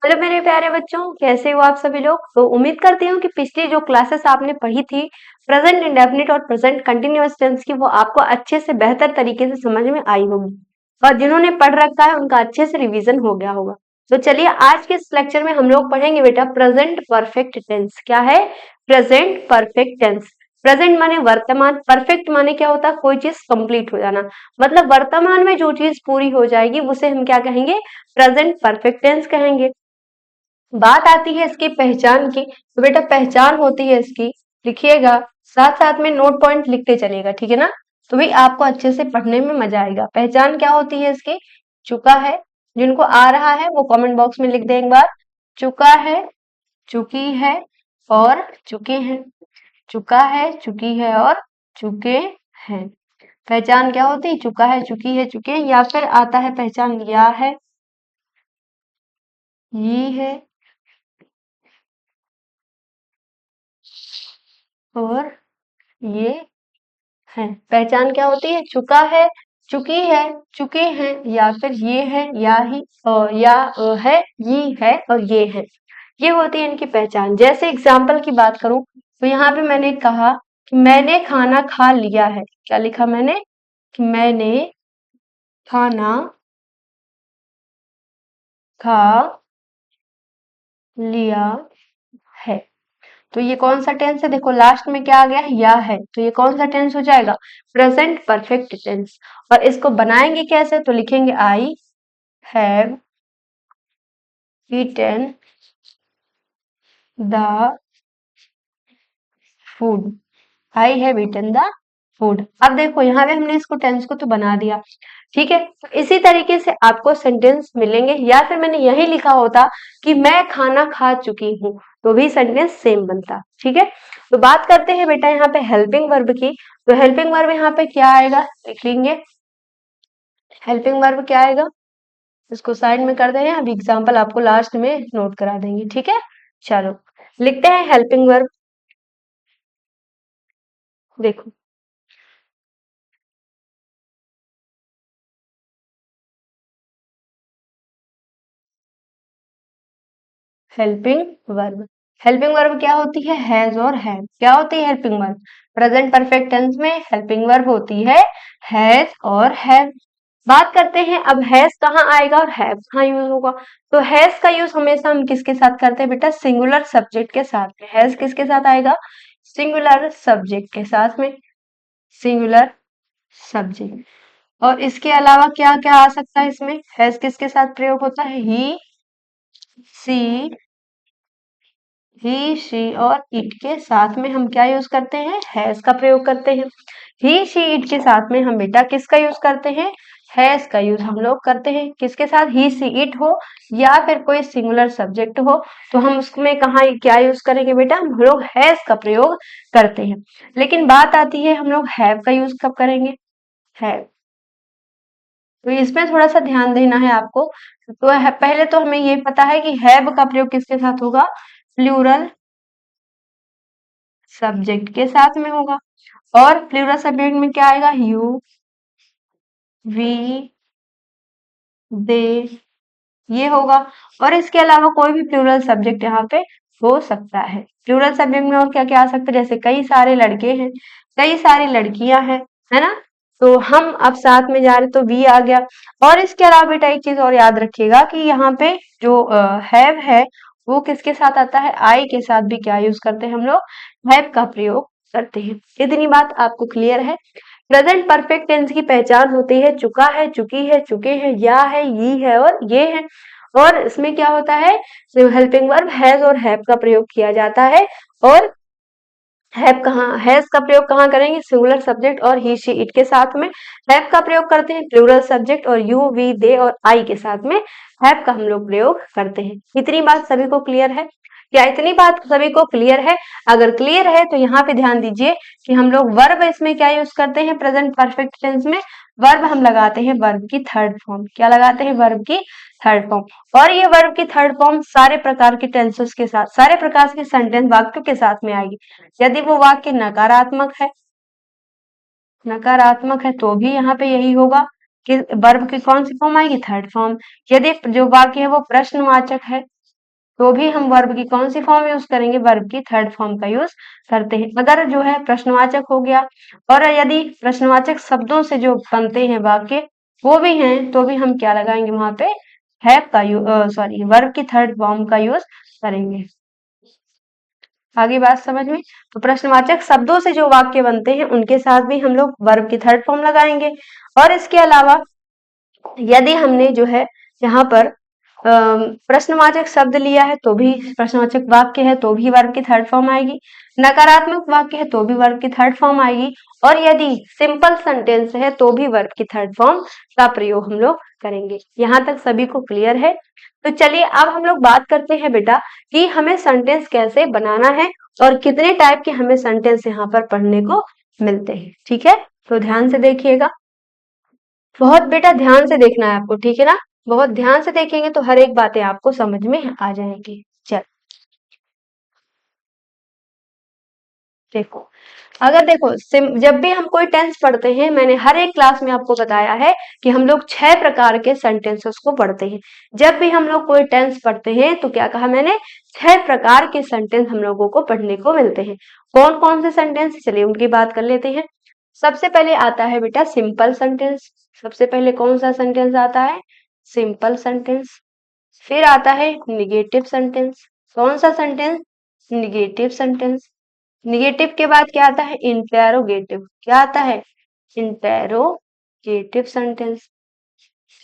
Hello मेरे प्यारे बच्चों, कैसे हो आप सभी लोग। तो उम्मीद करती हूँ कि पिछली जो क्लासेस आपने पढ़ी थी प्रेजेंट इंडेफिनिट और प्रेजेंट कंटिन्यूअस टेंस की, वो आपको अच्छे से बेहतर तरीके से समझ में आई होगी और जिन्होंने पढ़ रखा है उनका अच्छे से रिवीजन हो गया होगा। तो चलिए आज के इस लेक्चर में हम लोग पढ़ेंगे बेटा प्रेजेंट परफेक्ट टेंस। क्या है? Present perfect tense. प्रेजेंट माने वर्तमान, परफेक्ट माने क्या होता है? कोई चीज कंप्लीट हो जाना, मतलब वर्तमान में जो चीज पूरी हो जाएगी उसे हम क्या कहेंगे? प्रेजेंट परफेक्ट टेंस कहेंगे। बात आती है इसकी पहचान की, तो बेटा पहचान होती है इसकी, लिखिएगा साथ साथ में नोट पॉइंट लिखते चलिएगा, ठीक है ना। तो भाई आपको अच्छे से पढ़ने में मजा आएगा। पहचान क्या होती है इसकी? चुका है, जिनको आ रहा है वो कमेंट बॉक्स में लिख दे एक बार। चुका है, चुकी है और चुके हैं। चुका है, चुकी है और चुके हैं। पहचान क्या होती है? चुका है, चुकी है, चुके हैं। या फिर आता है पहचान या है, ये है और ये है। पहचान क्या होती है? चुका है, चुकी है, चुके हैं, या फिर ये है, या ही या है, ये है और ये है। ये होती है इनकी पहचान। जैसे एग्जाम्पल की बात करूं तो यहाँ पे मैंने कहा कि मैंने खाना खा लिया है। क्या लिखा मैंने? कि मैंने खाना खा लिया है। तो ये कौन सा टेंस है? देखो लास्ट में क्या आ गया? या है। तो ये कौन सा टेंस हो जाएगा? Present perfect tense. और इसको बनाएंगे कैसे? तो लिखेंगे I have eaten the food. I have eaten the food. अब देखो यहाँ पे हमने इसको टेंस को तो बना दिया, ठीक है। तो इसी तरीके से आपको सेंटेंस मिलेंगे, या फिर मैंने यही लिखा होता कि मैं खाना खा चुकी हूँ, तो भी सेंटेंस सेम बनता, ठीक है। तो बात करते हैं बेटा यहाँ पे हेल्पिंग वर्ब की। तो हेल्पिंग वर्ब यहाँ पे क्या आएगा? लिख लेंगे। हेल्पिंग वर्ब क्या आएगा? इसको साइड में कर देंगे, अब एग्जाम्पल आपको लास्ट में नोट करा देंगे, ठीक है। चलो लिखते हैं हेल्पिंग वर्ब। देखो हेल्पिंग वर्ब। हेल्पिंग वर्ब क्या होती है? हैज और हैव। क्या होती है helping verb? Present perfect tense में हेल्पिंग वर्ब होती है हैज और हैव। बात करते हैं अब हैज कहाँ आएगा और हैव कहाँ यूज होगा। तो हैज का यूज हमेशा हम किसके साथ करते हैं बेटा? सिंगुलर सब्जेक्ट के साथ में। हैज किसके साथ आएगा? सिंगुलर सब्जेक्ट के साथ में। Singular subject. और इसके अलावा क्या क्या आ सकता है इसमें? हैज किसके साथ प्रयोग होता है? ही, सी, ही, शी और इट के साथ में हम क्या यूज करते हैं? हैज का प्रयोग करते हैं। ही, शी, इट के साथ में हम बेटा किसका यूज करते हैं? हैज का यूज हम लोग करते हैं। किसके साथ? ही, सी, इट हो या फिर कोई सिंगुलर सब्जेक्ट हो, तो हम उसमें कहाँ क्या यूज करेंगे बेटा? हम लोग हैज का प्रयोग करते हैं। लेकिन बात आती है हम लोग हैव का यूज कब करेंगे? हैव। तो इसमें थोड़ा सा ध्यान देना है आपको। तो पहले तो हमें ये पता है कि हैव का प्रयोग किसके साथ होगा? प्लूरल सब्जेक्ट के साथ में होगा। और प्लूरल सब्जेक्ट में क्या आएगा? यू, वी, दे, ये होगा। और इसके अलावा कोई भी प्लूरल सब्जेक्ट यहाँ पे हो सकता है। प्लूरल सब्जेक्ट में और क्या क्या आ सकता है? जैसे कई सारे लड़के हैं, कई सारी लड़कियां हैं, है ना। तो हम अब साथ में जा रहे तो वी आ गया। और इसके अलावा बेटा एक चीज और याद रखिएगा कि यहाँ पे जो हैव है वो किसके साथ आता है? आई के साथ भी क्या यूज करते हैं हम लोग? हैव का प्रयोग करते हैं। इतनी बात आपको क्लियर है। प्रेजेंट परफेक्ट टेंस की पहचान होती है चुका है, चुकी है, चुके हैं, या है, ये है और ये है। और इसमें क्या होता है? हेल्पिंग वर्ब हैज और हैव का प्रयोग किया जाता है। और हैव कहाँ, हैज का प्रयोग कहाँ करेंगे? सिंगुलर सब्जेक्ट और ही, शी, इट के साथ में। हैव का प्रयोग करते हैं प्लूरल सब्जेक्ट और यू, वी, दे और आई के साथ में हैव का हम लोग प्रयोग करते हैं। इतनी बात सभी को क्लियर है? क्या इतनी बात सभी को क्लियर है? अगर क्लियर है तो यहाँ पे ध्यान दीजिए कि हम लोग वर्ब इसमें क्या यूज करते हैं? प्रेजेंट परफेक्ट टेंस में वर्ब हम लगाते हैं वर्ब की थर्ड फॉर्म। क्या लगाते हैं? वर्ब की थर्ड फॉर्म। और ये वर्ब की थर्ड फॉर्म सारे प्रकार के टेंसेस के साथ, सारे प्रकार के सेंटेंस वाक्यों के साथ में आएगी। यदि वो वाक्य नकारात्मक है तो भी यहाँ पे यही होगा कि वर्ब की कौन सी फॉर्म आएगी? Third form. यदि जो वाक्य है वो प्रश्नवाचक है तो भी हम वर्ब की कौन सी फॉर्म यूज करेंगे, वर्ब की थर्ड फॉर्म का यूज करते हैं। अगर जो है प्रश्नवाचक हो गया और यदि प्रश्नवाचक शब्दों से जो बनते हैं वाक्य वो भी हैं तो भी हम क्या लगाएंगे वहां पे, हैव का यूज, सॉरी, वर्ब की थर्ड फॉर्म का यूज करेंगे। आगे बात समझ में। तो प्रश्नवाचक शब्दों से जो वाक्य बनते हैं उनके साथ भी हम लोग वर्ब की थर्ड फॉर्म लगाएंगे। और इसके अलावा यदि हमने जो है यहाँ पर प्रश्नवाचक शब्द लिया है तो भी, प्रश्नवाचक वाक्य है तो भी वर्ब की थर्ड फॉर्म आएगी, नकारात्मक वाक्य है तो भी वर्ब की थर्ड फॉर्म आएगी, और यदि सिंपल सेंटेंस है तो भी वर्ब की थर्ड फॉर्म का प्रयोग हम लोग करेंगे। यहाँ तक सभी को क्लियर है। तो चलिए अब हम लोग बात करते हैं बेटा कि हमें सेंटेंस कैसे बनाना है और कितने टाइप के हमें सेंटेंस यहाँ पर पढ़ने को मिलते हैं। ठीक है, तो ध्यान से देखिएगा, बहुत बेटा ध्यान से देखना है आपको, ठीक है ना। बहुत ध्यान से देखेंगे तो हर एक बातें आपको समझ में आ जाएंगी। चल देखो, अगर देखो जब भी हम कोई टेंस पढ़ते हैं, मैंने हर एक क्लास में आपको बताया है कि हम लोग 6 प्रकार के सेंटेंसेस को पढ़ते हैं। जब भी हम लोग कोई टेंस पढ़ते हैं तो क्या कहा मैंने, 6 प्रकार के सेंटेंस हम लोगों को पढ़ने को मिलते हैं। कौन कौन से सेंटेंस, चलिए उनकी बात कर लेते हैं। सबसे पहले आता है बेटा सिंपल सेंटेंस। सबसे पहले कौन सा सेंटेंस आता है, सिंपल सेंटेंस। फिर आता है निगेटिव सेंटेंस। कौन सा सेंटेंस, निगेटिव सेंटेंस। निगेटिव के बाद क्या आता है, इंटेरोगेटिव। क्या आता है, इंटेरोगेटिव सेंटेंस।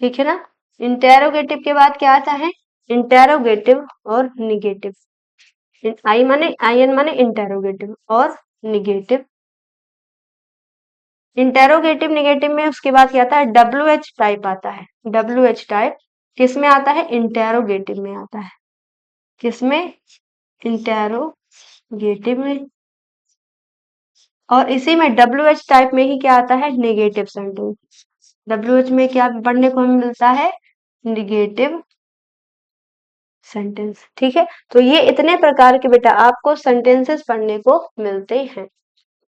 ठीक है ना। इंटेरोगेटिव के बाद क्या आता है, इंटेरोगेटिव और निगेटिव। आई एन माने इंटेरोगेटिव और निगेटिव। इंटेरोगेटिव निगेटिव में उसके बाद क्या आता है, डब्ल्यू एच टाइप आता है। डब्ल्यू एच टाइप किस में आता है, इंटेरोगेटिव में आता है। किसमें, इंटेरोगेटिव में। और इसी में डब्ल्यू एच टाइप में ही क्या आता है, नेगेटिव सेंटेंस। डब्ल्यू एच में क्या पढ़ने को हमें मिलता है, निगेटिव सेंटेंस। ठीक है, तो ये इतने प्रकार के बेटा आपको सेंटेंसेस पढ़ने को मिलते हैं।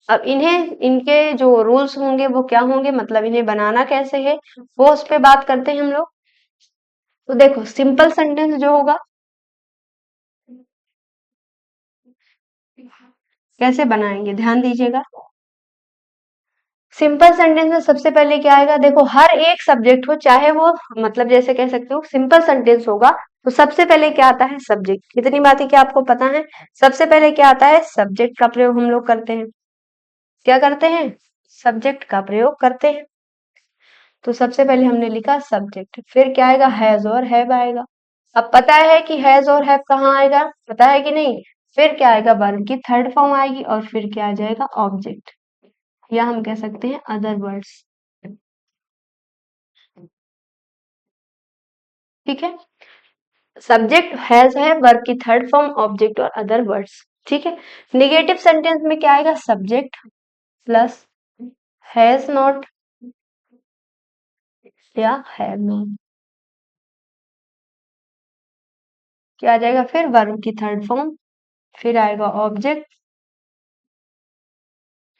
अब इन्हें, इनके जो रूल्स होंगे वो क्या होंगे, मतलब इन्हें बनाना कैसे है वो उस पे बात करते हैं हम लोग। तो देखो सिंपल सेंटेंस जो होगा कैसे बनाएंगे, ध्यान दीजिएगा। सिंपल सेंटेंस में सबसे पहले क्या आएगा, देखो हर एक सब्जेक्ट हो, चाहे वो, मतलब जैसे कह सकते हो सिंपल सेंटेंस होगा तो सबसे पहले क्या आता है, सब्जेक्ट। कितनी बातें क्या आपको पता है, सबसे पहले क्या आता है, सब्जेक्ट का प्रयोग हम लोग करते हैं। क्या करते हैं, सब्जेक्ट का प्रयोग करते हैं। तो सबसे पहले हमने लिखा सब्जेक्ट, फिर क्या आएगा, हैज और हैव आएगा। अब पता है कि हैज और हैव कहाँ आएगा, पता है कि नहीं। फिर क्या आएगा, वर्ब की थर्ड फॉर्म आएगी और फिर क्या आ जाएगा, ऑब्जेक्ट, या हम कह सकते हैं अदर वर्ड्स। ठीक है, सब्जेक्ट हैज है, वर्ब की थर्ड फॉर्म, ऑब्जेक्ट और अदर वर्ड्स। ठीक है, निगेटिव सेंटेंस में क्या आएगा, सब्जेक्ट प्लस हैज नॉट या हैव नॉट। क्या आ जाएगा, फिर वर्ब की थर्ड फॉर्म, फिर आएगा ऑब्जेक्ट,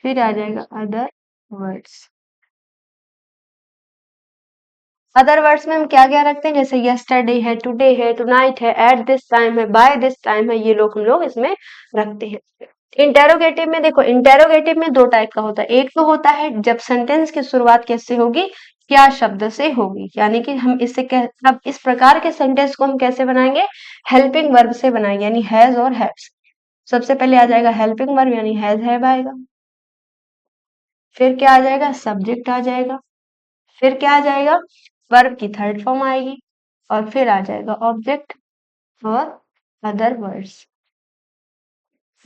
फिर आ जाएगा अदर वर्ड्स। अदर वर्ड्स में हम क्या क्या रखते हैं, जैसे यस्टरडे है, टुडे है, टुनाइट है, एट दिस टाइम है, बाय दिस टाइम है, ये लोग हम लोग इसमें रखते हैं। इंटेरोगेटिव में देखो, इंटेरोगेटिव में 2 टाइप का होता है। एक तो होता है जब सेंटेंस की शुरुआत कैसे होगी, क्या शब्द से होगी, यानी कि हम इससे अब इस प्रकार के सेंटेंस को हम कैसे बनाएंगे, हेल्पिंग वर्ब से बनाएंगे, यानी हैज और हैव्स। सबसे पहले आ जाएगा हेल्पिंग वर्ब यानी हैज हैव आएगा, फिर क्या आ जाएगा, सब्जेक्ट आ जाएगा, फिर क्या आ जाएगा, वर्ब की थर्ड फॉर्म आएगी और फिर आ जाएगा ऑब्जेक्ट और अदर वर्ड्स।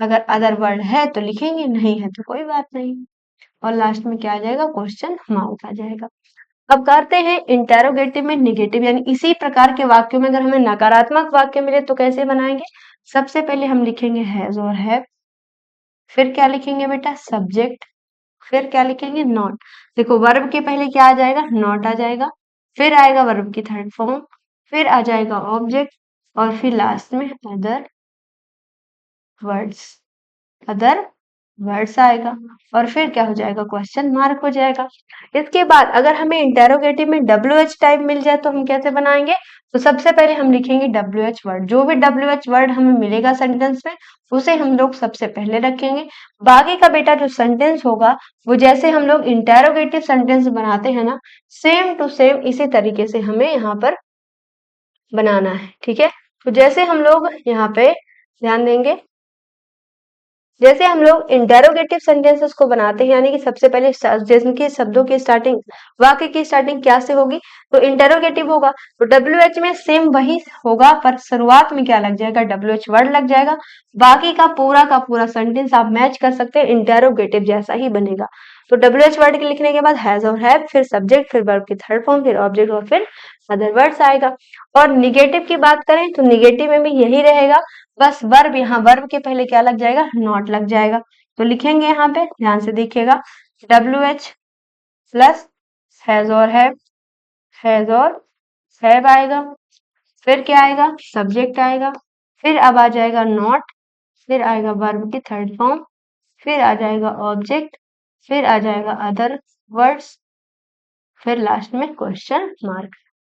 अगर अदर वर्ड है तो लिखेंगे, नहीं है तो कोई बात नहीं, और लास्ट में क्या आ जाएगा, क्वेश्चन मार्क आ जाएगा। अब करते हैं इंटेरोगेटिव में निगेटिव, यानी इसी प्रकार के वाक्यों में अगर हमें नकारात्मक वाक्य मिले तो कैसे बनाएंगे। सबसे पहले हम लिखेंगे हैज और हैव, फिर क्या लिखेंगे बेटा, सब्जेक्ट, फिर क्या लिखेंगे, नॉट। देखो वर्ब के पहले क्या आ जाएगा, नॉट आ जाएगा, फिर आएगा वर्ब की थर्ड फॉर्म, फिर आ जाएगा ऑब्जेक्ट और फिर लास्ट में अदर वर्ड्स। अदर वर्ड्स आएगा और फिर क्या हो जाएगा, क्वेश्चन मार्क हो जाएगा। इसके बाद अगर हमें इंटेरोगेटिव में WH टाइप मिल जाए तो हम कैसे बनाएंगे, तो सबसे पहले हम लिखेंगे WH वर्ड, जो भी WH वर्ड हमें मिलेगा सेंटेंस में उसे हम लोग सबसे पहले रखेंगे। बाकी का बेटा जो सेंटेंस होगा वो जैसे हम लोग इंटेरोगेटिव सेंटेंस बनाते हैं ना, सेम टू सेम इसी तरीके से हमें यहाँ पर बनाना है, ठीक है। तो जैसे हम लोग यहाँ पे ध्यान देंगे, जैसे हम लोग इंटेरोगेटिव सेंटेंसेस को बनाते हैं, यानी कि सबसे पहले जिनके शब्दों की स्टार्टिंग, वाक्य की स्टार्टिंग क्या से होगी, तो इंटेरोगेटिव होगा। तो WH में सेम वही होगा, पर शुरुआत में क्या लग जाएगा, WH वर्ड लग जाएगा। बाकी का पूरा सेंटेंस आप मैच कर सकते हैं, इंटेरोगेटिव जैसा ही बनेगा। तो WH वर्ड के लिखने के बाद हैज और हैव, फिर सब्जेक्ट, फिर वर्ब की थर्ड फॉर्म, फिर ऑब्जेक्ट और फिर अदर वर्ड्स आएगा। और निगेटिव की बात करें तो निगेटिव में भी यही रहेगा, बस वर्ब, यहाँ वर्ब के पहले क्या लग जाएगा, नॉट लग जाएगा। तो लिखेंगे यहाँ पे, ध्यान से देखिएगा, WH प्लस हैज और हैव आएगा, फिर क्या आएगा, सब्जेक्ट आएगा, फिर अब आ जाएगा नॉट, फिर आएगा वर्ब की थर्ड फॉर्म, फिर आ जाएगा ऑब्जेक्ट, फिर आ जाएगा अदर वर्ड्स, फिर लास्ट में क्वेश्चन मार्क।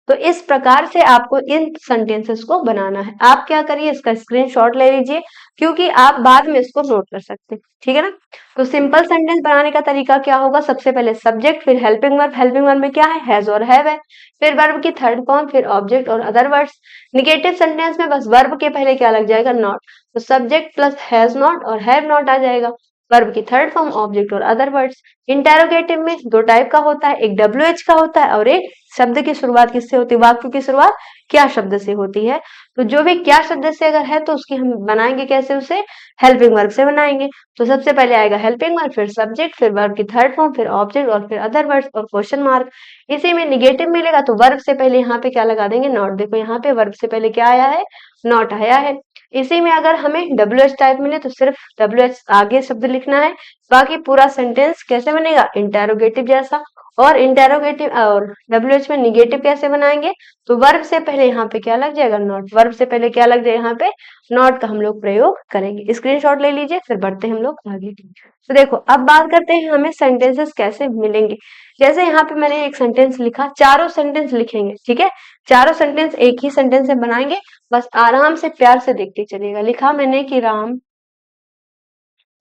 तो इस प्रकार से आपको इन सेंटेंसेस को बनाना है। आप क्या करिए, इसका स्क्रीनशॉट ले लीजिए, क्योंकि आप बाद में इसको नोट कर सकते हैं, ठीक है ना। तो सिंपल सेंटेंस बनाने का तरीका क्या होगा, सबसे पहले सब्जेक्ट, फिर हेल्पिंग वर्ब में क्या है, हैज और हैव है, फिर वर्ब की थर्ड फॉर्म, फिर ऑब्जेक्ट और अदर वर्ड्स। निगेटिव सेंटेंस में बस वर्ब के पहले क्या लग जाएगा, नॉट, तो सब्जेक्ट प्लस हैज नॉट और हैव नॉट आ जाएगा, वर्ब की थर्ड फॉर्म, ऑब्जेक्ट और अदर वर्ड्स। इंटेरोगेटिव में दो टाइप का होता है, एक WH का होता है और एक शब्द की शुरुआत किससे होती है, वाक्य की शुरुआत क्या शब्द से होती है। तो जो भी क्या शब्द से अगर है तो उसकी हम बनाएंगे कैसे, उसे हेल्पिंग वर्ब से बनाएंगे। तो सबसे पहले आएगा हेल्पिंग वर्ब, फिर सब्जेक्ट, फिर वर्ब की थर्ड फॉर्म, फिर ऑब्जेक्ट और फिर अदर वर्ड्स और क्वेश्चन मार्क। इसी में निगेटिव मिलेगा तो वर्ब से पहले यहाँ पे क्या लगा देंगे, नॉट। देखो यहाँ पे वर्ब से पहले क्या आया है, नॉट आया है। इसी में अगर हमें WH टाइप मिले तो सिर्फ WH आगे शब्द लिखना है, बाकी पूरा सेंटेंस कैसे बनेगा, इंटेरोगेटिव जैसा। और इंटेरोगेटिव और WH में निगेटिव कैसे बनाएंगे, तो वर्ब से पहले यहाँ पे क्या लग जाएगा, नॉट, वर्ब से पहले क्या लग जाएगा, यहाँ पे नॉट का हम लोग प्रयोग करेंगे। स्क्रीनशॉट ले लीजिए, फिर बढ़ते हैं हम लोग आगे। तो देखो अब बात करते हैं हमें सेंटेंसेस कैसे मिलेंगे। जैसे यहाँ पे मैंने एक सेंटेंस लिखा, चारों सेंटेंस लिखेंगे, ठीक है, चारों सेंटेंस एक ही सेंटेंस से बनाएंगे, बस आराम से प्यार से देखते चलिएगा। लिखा मैंने कि राम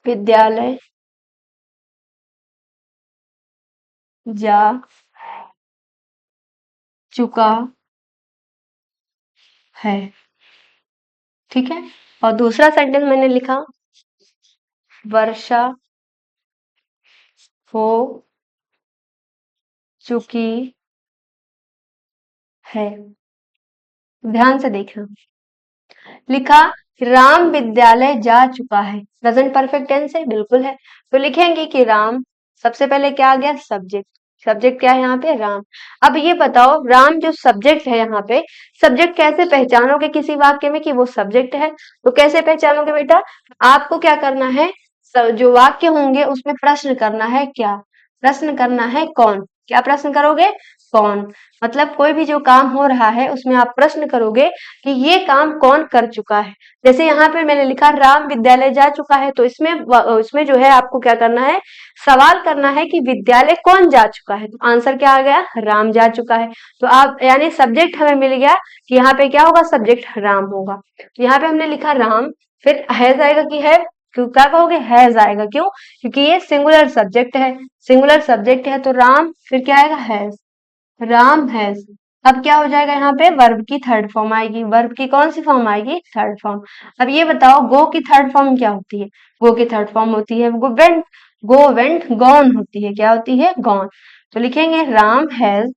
विद्यालय जा चुका है, ठीक है। और दूसरा सेंटेंस मैंने लिखा, वर्षा हो चुकी है। ध्यान से देखना, लिखा राम विद्यालय जा चुका है, प्रेजेंट परफेक्ट टेंस है, बिल्कुल है। तो लिखेंगे कि राम, सबसे पहले क्या आ गया, सब्जेक्ट, सब्जेक्ट क्या है यहाँ पे, राम। अब ये बताओ, राम जो सब्जेक्ट है यहाँ पे, सब्जेक्ट कैसे पहचानोगे किसी वाक्य में कि वो सब्जेक्ट है, तो कैसे पहचानोगे बेटा, आपको क्या करना है, जो वाक्य होंगे उसमें प्रश्न करना है, क्या प्रश्न करना है, कौन, क्या प्रश्न करोगे, कौन। मतलब कोई भी जो काम हो रहा है उसमें आप प्रश्न करोगे कि ये काम कौन कर चुका है। जैसे यहाँ पे मैंने लिखा राम विद्यालय जा चुका है, तो इसमें जो है आपको क्या करना है, सवाल करना है कि विद्यालय कौन जा चुका है, तो आंसर क्या आ गया, राम जा चुका है। तो आप यानी सब्जेक्ट हमें मिल गया कि यहाँ पे क्या होगा, सब्जेक्ट राम होगा। तो यहाँ पे हमने लिखा राम, फिर हैज आएगा कि है, क्यों क्या कहोगे, हैज आएगा, क्यों, क्योंकि ये सिंगुलर सब्जेक्ट है, सिंगुलर सब्जेक्ट है तो राम, फिर क्या आएगा, हैज, राम हैज। अब क्या हो जाएगा, यहाँ पे वर्ब की थर्ड फॉर्म आएगी, वर्ब की कौन सी फॉर्म आएगी, थर्ड फॉर्म। अब ये बताओ गो की थर्ड फॉर्म क्या होती है, गो की थर्ड फॉर्म होती है गो वेंट गॉन होती है, क्या होती है, गॉन। तो लिखेंगे राम हैज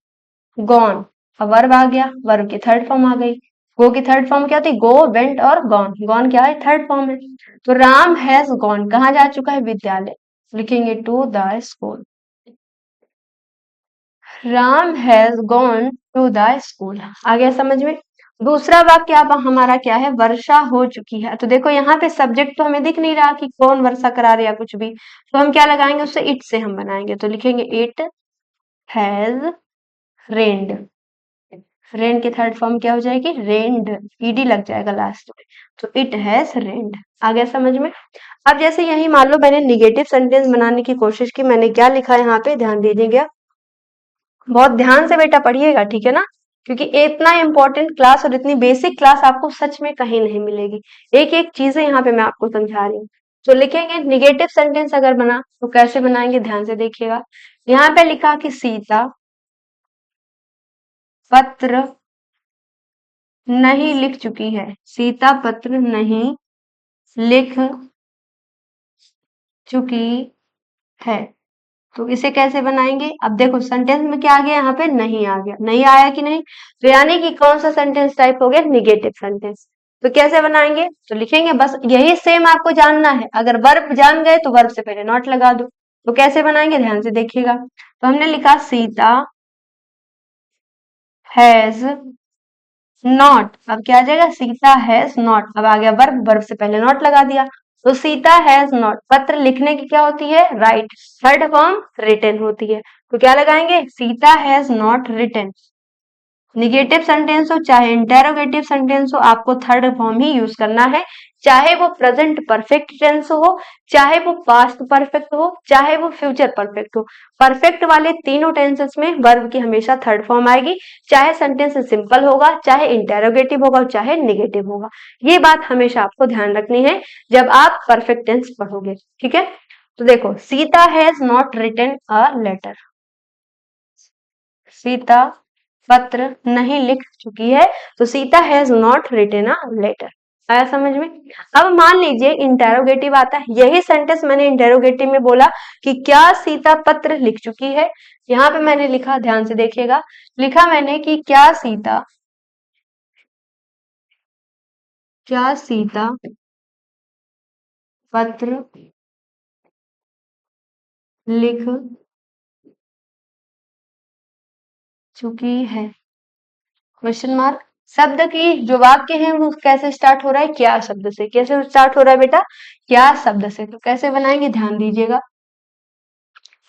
गॉन। अब वर्ब आ गया, वर्ब की थर्ड फॉर्म आ गई। गो की थर्ड फॉर्म क्या होती है, गो वेंट और गॉन, गॉन क्या है, थर्ड फॉर्म है। तो राम हैज गॉन, कहाँ जा चुका है, विद्यालय, लिखेंगे to the school, Ram has gone to the school. आ गया समझ में। दूसरा वाक्य अब हमारा क्या है, वर्षा हो चुकी है। तो देखो यहाँ पे सब्जेक्ट तो हमें दिख नहीं रहा कि कौन वर्षा करा रहे या कुछ भी, तो हम क्या लगाएंगे, उससे इट से हम बनाएंगे। तो लिखेंगे इट हैज रेन्ड, रेन की थर्ड फॉर्म क्या हो जाएगी? रेन्ड, ईडी लग जाएगा लास्ट में, तो इट हैज रेन्ड। आ गया समझ में? अब जैसे यही मान लो मैंने निगेटिव सेंटेंस बनाने की कोशिश की, मैंने क्या लिखा है यहाँ पे, ध्यान दीजिएगा, बहुत ध्यान से बेटा पढ़िएगा, ठीक है ना, क्योंकि इतना इंपॉर्टेंट क्लास और इतनी बेसिक क्लास आपको सच में कहीं नहीं मिलेगी। एक एक चीजें यहाँ पे मैं आपको समझा रही हूँ। तो लिखेंगे निगेटिव सेंटेंस अगर बना तो कैसे बनाएंगे, ध्यान से देखिएगा। यहाँ पे लिखा कि सीता पत्र नहीं लिख चुकी है, सीता पत्र नहीं लिख चुकी है, तो इसे कैसे बनाएंगे? अब देखो सेंटेंस में क्या आ गया, यहाँ पे नहीं आ गया, नहीं आया कि नहीं, तो यानी कि कौन सा सेंटेंस टाइप हो गया? Negative sentence. तो कैसे बनाएंगे? तो लिखेंगे, बस यही सेम आपको जानना है, अगर वर्ब जान गए तो वर्ब से पहले नॉट लगा दो। तो कैसे बनाएंगे, ध्यान से देखिएगा। तो हमने लिखा सीता हैज नॉट, अब क्या आ जाएगा? सीता हैज नॉट, अब आ गया वर्ब, वर्ब से पहले नॉट लगा दिया, तो सीता हैज नॉट, पत्र लिखने की क्या होती है? राइट, थर्ड फॉर्म रिटन होती है, तो क्या लगाएंगे? Sita has not written. Negative sentence हो चाहे इंटेरोगेटिव सेंटेंस हो, आपको थर्ड फॉर्म ही यूज करना है, चाहे वो प्रेजेंट परफेक्ट टेंस हो, चाहे वो पास्ट परफेक्ट हो, चाहे वो फ्यूचर परफेक्ट हो। परफेक्ट वाले तीनों टेंसेस में वर्ब की हमेशा थर्ड फॉर्म आएगी, चाहे सेंटेंस सिंपल होगा, चाहे इंटेरोगेटिव होगा, चाहे निगेटिव होगा। ये बात हमेशा आपको ध्यान रखनी है जब आप परफेक्ट टेंस पढ़ोगे, ठीक है। तो देखो, Sita has not written a letter, Sita पत्र नहीं लिख चुकी है, तो Sita has not written a letter. आया समझ में? अब मान लीजिए इंटेरोगेटिव आता है, यही सेंटेंस मैंने इंटेरोगेटिव में बोला कि क्या सीता पत्र लिख चुकी है। यहाँ पे मैंने लिखा, ध्यान से देखिएगा, लिखा मैंने कि क्या सीता पत्र लिख चुकी है, क्वेश्चन मार्क। शब्द की जो वाक्य है वो कैसे स्टार्ट हो रहा है? क्या शब्द से। कैसे स्टार्ट हो रहा है बेटा? क्या शब्द से। तो कैसे बनाएंगे, ध्यान दीजिएगा।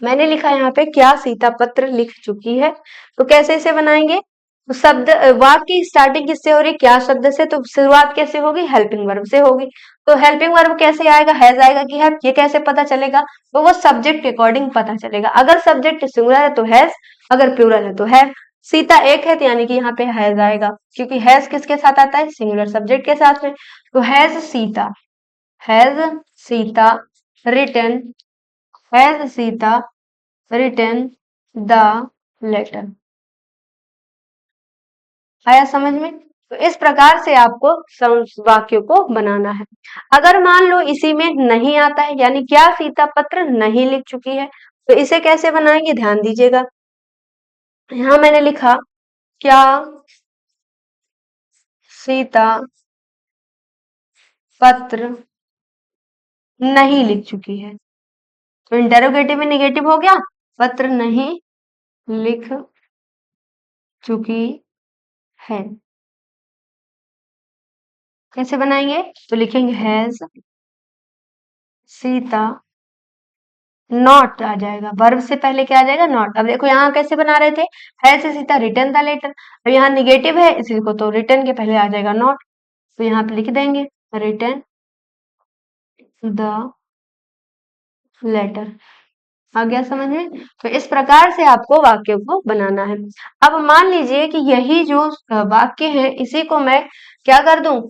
मैंने लिखा यहाँ पे क्या सीता पत्र लिख चुकी है, तो कैसे इसे बनाएंगे? तो शब्द वाक्य की स्टार्टिंग किससे हो रही? क्या शब्द से, तो शुरुआत कैसे होगी? हेल्पिंग वर्ब से होगी। तो हेल्पिंग वर्ब कैसे आएगा? हैज आएगा कि है, ये कैसे पता चलेगा? तो वो सब्जेक्ट के अकॉर्डिंग पता चलेगा, अगर सब्जेक्ट सिंगुलर है तो हैज, अगर प्लूरल है तो है। सीता एक है तो यानी कि यहाँ पे हैज आएगा, क्योंकि हैज किसके साथ आता है? सिंगुलर सब्जेक्ट के साथ में। तो has Sita written, has Sita written the letter. आया समझ में? तो इस प्रकार से आपको वाक्यों को बनाना है। अगर मान लो इसी में नहीं आता है, यानी क्या सीता पत्र नहीं लिख चुकी है, तो इसे कैसे बनाएंगे, ध्यान दीजिएगा। यहां मैंने लिखा क्या सीता पत्र नहीं लिख चुकी है, तो इंटेरोगेटिव में निगेटिव हो गया, पत्र नहीं लिख चुकी है। कैसे बनाएंगे? तो लिखेंगे हैज सीता नॉट आ जाएगा, वर्ब से पहले क्या आ जाएगा? नॉट। अब देखो यहाँ कैसे बना रहे थे, है से सीता रिटर्न द लेटर, अब यहाँ निगेटिव है इसी को, तो रिटर्न के पहले आ जाएगा नॉट, तो यहाँ पे लिख देंगे रिटर्न द लेटर। आ गया समझ में? तो इस प्रकार से आपको वाक्य को बनाना है। अब मान लीजिए कि यही जो वाक्य है इसी को मैं क्या कर दूं,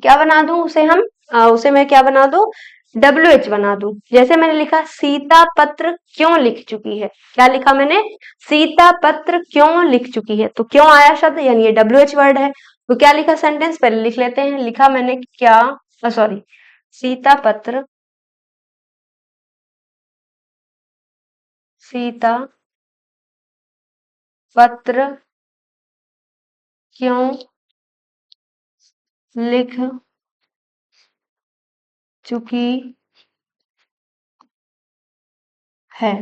क्या बना दूं उसे हम, उसे मैं क्या बना दूं? WH बना दूं। जैसे मैंने लिखा सीता पत्र क्यों लिख चुकी है, क्या लिखा मैंने? सीता पत्र क्यों लिख चुकी है, तो क्यों आया शब्द, यानी ये WH वर्ड है। तो क्या लिखा सेंटेंस, पहले लिख लेते हैं। लिखा मैंने क्या, सॉरी, सीता पत्र, सीता पत्र क्यों लिख चुकी है।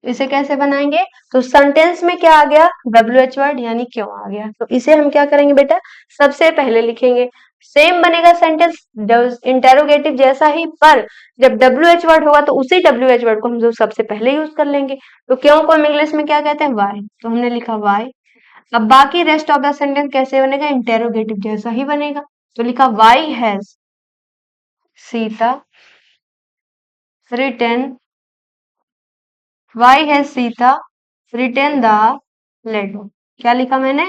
इसे कैसे बनाएंगे? तो सेंटेंस में क्या आ गया? WH वर्ड, यानी क्यों आ गया, तो इसे हम क्या करेंगे बेटा? सबसे पहले लिखेंगे। सेम बनेगा सेंटेंस इंटेरोगेटिव जैसा ही, पर जब WH वर्ड होगा तो उसी WH वर्ड को हम जो सबसे पहले यूज कर लेंगे। तो क्यों को हम इंग्लिश में क्या कहते हैं? वाई, तो हमने लिखा वाई। अब बाकी रेस्ट ऑफ द सेंटेंस कैसे बनेगा, इंटेरोगेटिव जैसा ही बनेगा। तो लिखा why has Sita written, why has Sita written the letter. क्या लिखा मैंने,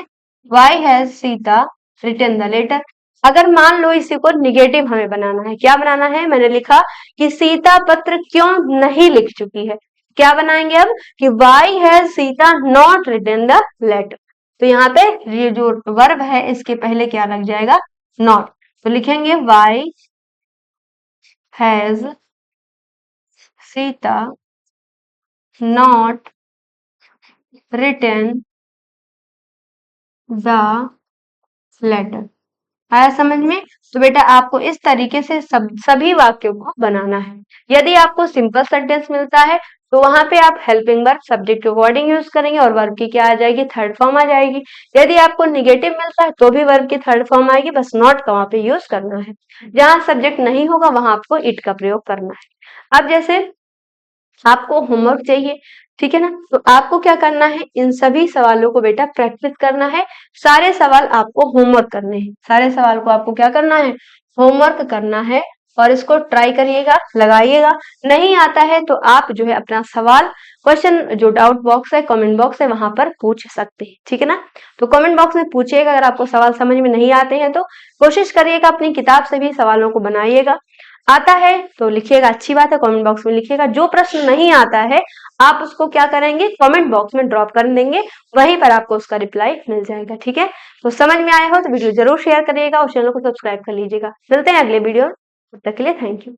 why has Sita written the letter. अगर मान लो इसी को निगेटिव हमें बनाना है, क्या बनाना है, मैंने लिखा कि सीता पत्र क्यों नहीं लिख चुकी है। क्या बनाएंगे अब कि why has Sita not written the letter. तो यहाँ पे ये जो वर्ब है इसके पहले क्या लग जाएगा, नॉट। तो लिखेंगे why has Sita not written the letter. आया समझ में। तो बेटा आपको इस तरीके से सभी वाक्यों को बनाना है। यदि आपको सिंपल सेंटेंस मिलता है तो वहां पे आप हेल्पिंग वर्ब सब्जेक्ट के वर्डिंग यूज करेंगे और वर्ब की क्या आ जाएगी, थर्ड फॉर्म आ जाएगी। यदि आपको निगेटिव मिलता है तो भी वर्ब की थर्ड फॉर्म आएगी, बस नॉट का वहां पे यूज करना है। जहां सब्जेक्ट नहीं होगा वहां आपको इट का प्रयोग करना है। अब जैसे आपको होमवर्क चाहिए, ठीक है ना, तो आपको क्या करना है, इन सभी सवालों को बेटा प्रैक्टिस करना है। सारे सवाल आपको होमवर्क करने हैं, सारे सवाल को आपको क्या करना है, होमवर्क करना है। और इसको ट्राई करिएगा, लगाइएगा। नहीं आता है तो आप जो है अपना सवाल, क्वेश्चन जो डाउट बॉक्स है, कमेंट बॉक्स है, वहां पर पूछ सकते हैं, ठीक है ना। तो कमेंट बॉक्स में पूछिएगा, अगर आपको सवाल समझ में नहीं आते हैं तो कोशिश करिएगा अपनी किताब से भी सवालों को बनाइएगा। आता है तो लिखिएगा, अच्छी बात है, कमेंट बॉक्स में लिखिएगा। जो प्रश्न नहीं आता है आप उसको क्या करेंगे, कमेंट बॉक्स में ड्रॉप कर देंगे, वहीं पर आपको उसका रिप्लाई मिल जाएगा, ठीक है। तो समझ में आया हो तो वीडियो जरूर शेयर करिएगा और चैनल को सब्सक्राइब कर लीजिएगा। मिलते हैं अगले वीडियो, तब तक के लिए थैंक यू।